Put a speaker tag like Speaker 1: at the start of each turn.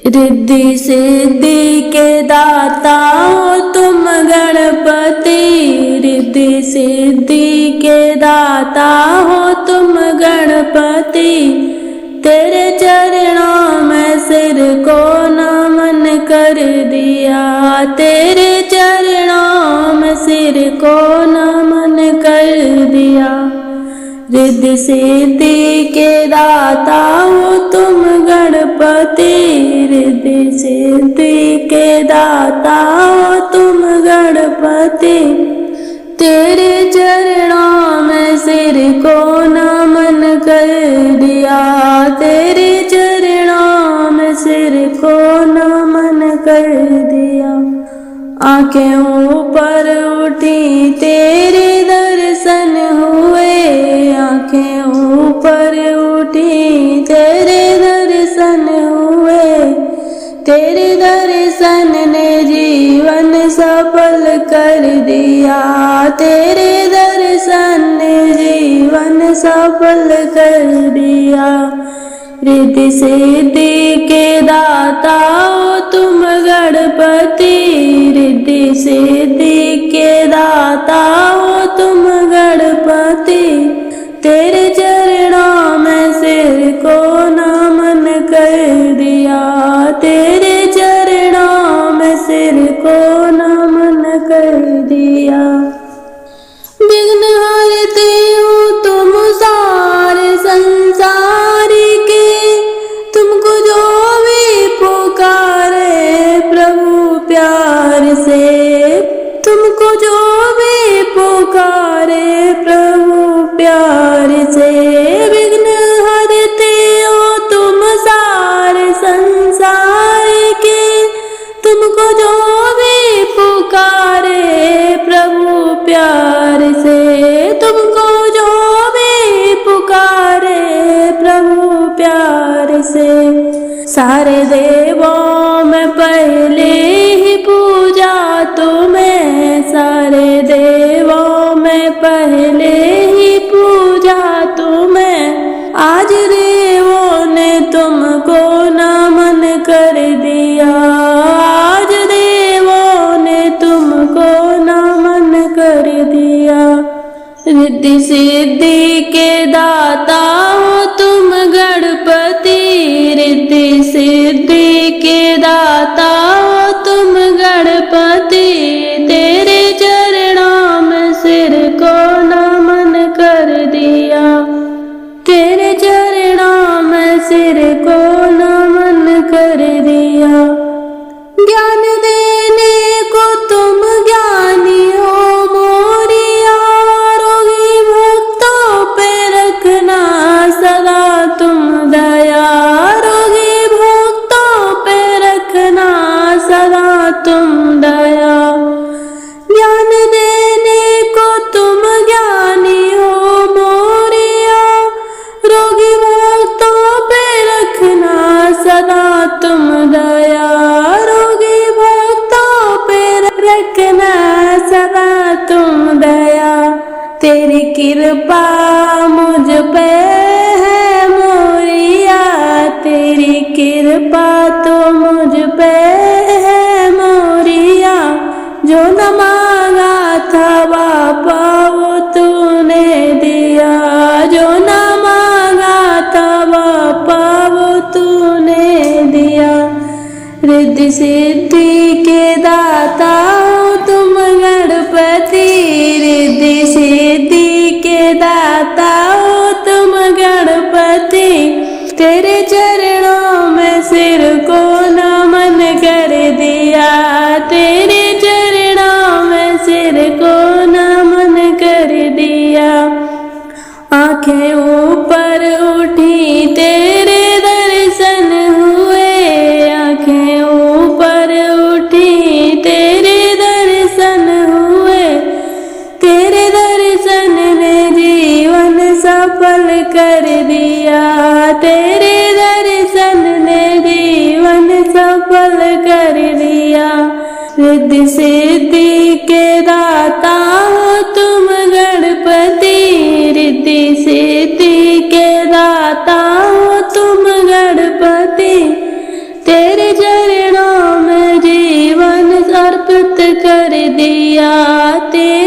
Speaker 1: रिद्धि सिद्धि के दाता हो तुम गणपति, रिद्धि सिद्धि के दाता हो तुम गणपति। तेरे चरणों में सिर को नमन कर दिया, तेरे चरणों में सिर को नमन कर दिया। रिद्धि सिद्धि के दाता हो तुम गणपति, रिद्धि सिद्धि के दाता हो तुम गणपति। तेरे चरणों में सिर को नमन कर दिया, तेरे चरणों में सिर को नमन कर दिया। आंखें ऊपर उठी तेरे दर्शन हुए, आंखें ऊपर उठी तेरे दर्शन हुए। तेरे दर्शन ने जीवन सफल कर दिया, तेरे दर्शन ने जीवन सफल कर दिया। रिद्धि सिद्धि के दाता हो तुम गणपति, रिद्धि सिद्धि के दाता हो तुम गणपति। तेरे चरणों में सिर को नमन कर दिया, तेरे चरणों में सिर को नमन कर दिया। विघ्न हरते हो तुम सारे संसार के, तुमको जो भी पुकारे प्रभु प्यार से, तुमको जो भी पुकारे प्रभु प्यार से। विघ्न हरते हो तुम सारे संसार के, तुमको जो भी पुकारे प्रभु प्यार से, तुमको जो भी पुकारे प्रभु प्यार से। सारे देवों में पहले ही पूजा तुम्हें, सारे देवों में पहले ही पूजा तुम्हें। आज देवों ने तुमको नमन कर दिया, आज देवों ने तुमको नमन कर दिया। रिद्धि सिद्धि के दाता हो तुम गणपति, रिद्धि सिद्धि के दाता हो तुम गणपति। तेरे चरणों में सिर को नमन कर दिया, तेरे चरणों में सिर को नमन कर दिया। ज्ञान देने को तुम ज्ञानी हो मोरिया, रोगी भक्तों पे रखना सदा तुम दया, रोगी भक्तों पे रखना सदा तुम दया। ज्ञान देने को तुम ज्ञानी हो मोरिया, रोगी भक्तों पे रखना सदा तुम दया, रोगी भक्तों पे रखना सदा तुम दया। तेरी कृपा मुझ पे है मोरिया, तेरी कृपा तो मुझ पे है मोरिया। जो न मांगा था बापा वो तूने दिया, जो न मांगा था बापा वो तूने दिया। रिद्धि सिद्धि के दाता हो तुम गणपति, रिद्धि सिद्धि के दाता हो तुम गणपति। तेरे चरणों में सिर को नमन कर दिया, तेरे चरणों में सिर को नमन कर दिया। आंखें ऊपर उठी तेरे दर्शन हुए, आंखें ऊपर उठी तेरे दर्शन हुए। तेरे दर्शन ने जीवन सफल कर दिया, तेरे दर्शन ने जीवन सफल कर दिया। रिद्धि सिद्धि के दाता हो तुम गणपति, रिद्धि सिद्धि के दाता हो तुम गणपति। तेरे साबित कर दिया, तेरे